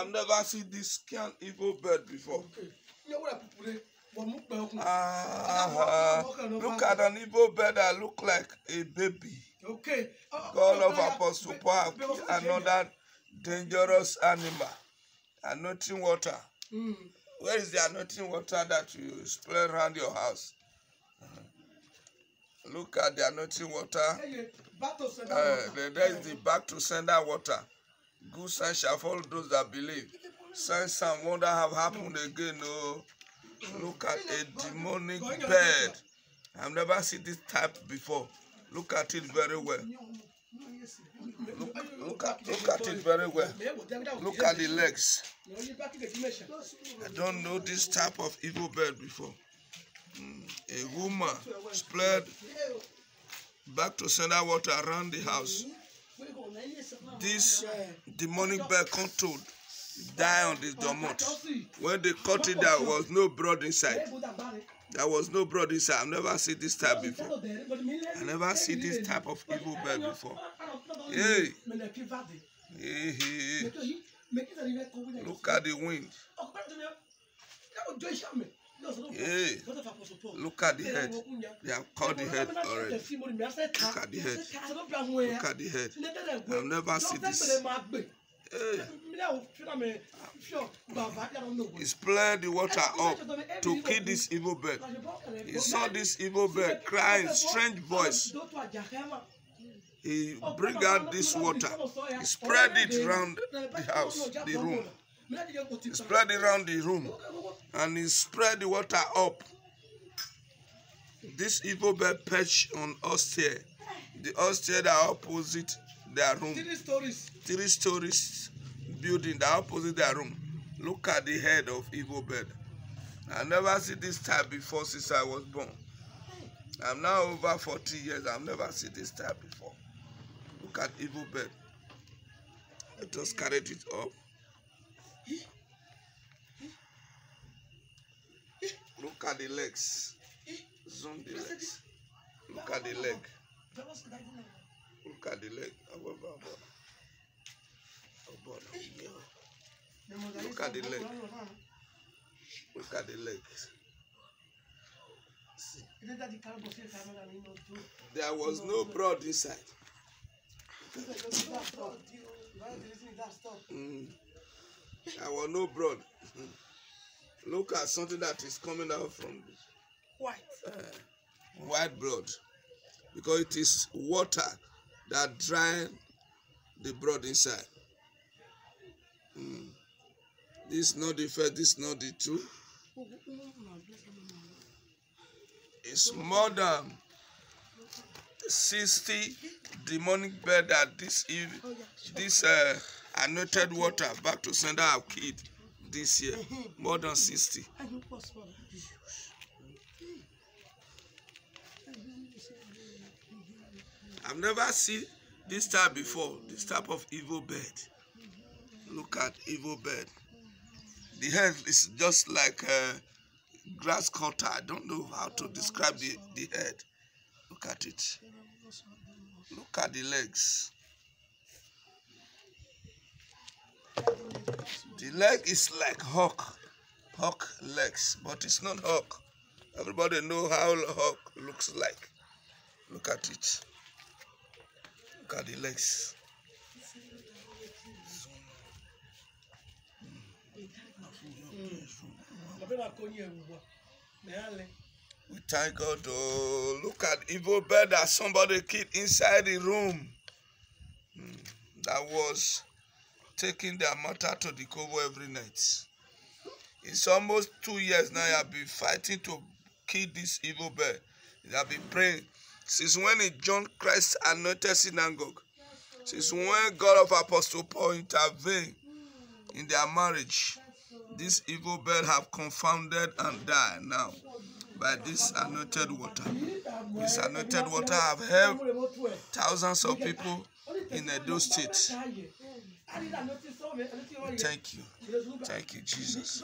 I've never seen this kind evil bird before. Look at an evil bird that look like a baby. God of Apostle Paul have killed another dangerous animal. Anointing water. Where is the anointing water that you spray around your house? Look at the anointing water. There is the back to sender water. Good signs shall follow those that believe. Signs and wonder have happened again. Oh, look at a demonic bird. I've never seen this type before. Look at it very well. Look at it very well. Look at the legs. I don't know this type of evil bird before. A woman spread back to sender water around the house. This demonic bird controlled die on this domot. When they cut it, there was no blood inside. There was no blood inside. I've never seen this type before. I never seen this type of evil bird before. Hey. Hey. Look at the wind. Hey. Look at the head. They have cut the head already. Look at the head. Look at the head. I've never seen this. Hey. He spread the water up to kill this evil bird. He saw this evil bird crying, strange voice. He bring out this water. He spread it around the house, the room. He spread it around the room. And he spread the water up. This evil bird perched on upstairs. The upstairs are opposite their room. 3 stories building that opposite their room. Look at the head of evil bird. I never seen this type before since I was born. I'm now over 40 years. I've never seen this type before. Look at evil bird. I just carried it up. Look at the legs. Zoom the legs. Look at the leg. Look at the leg. Look at the leg. Look at the legs. There was no blood inside. There was no blood. Look at something that is coming out from white blood, because it is water that dries the blood inside. This is not the first, this is not the two. It's more than 60 demonic birds that this anointed water back to sender have killed this year. More than 60. I've never seen this type before, this type of evil bird. Look at evil bird. The head is just like a grass cutter. I don't know how to describe the head. Look at it. Look at the legs. The leg is like hawk legs, but it's not hawk. Everybody know how hawk looks like. Look at it. Look at the legs. We thank God. Oh, look at evil bird that somebody killed inside the room. That was taking their matter to the cover every night. It's almost 2 years now. I have been fighting to kill this evil bird. I have been praying since when in John Christ Anointed Synagogue. Since when God of Apostle Paul intervened in their marriage. This evil bird have confounded and died now by this anointed water. This anointed water have helped thousands of people in Edo State. Thank you. Thank you, Jesus.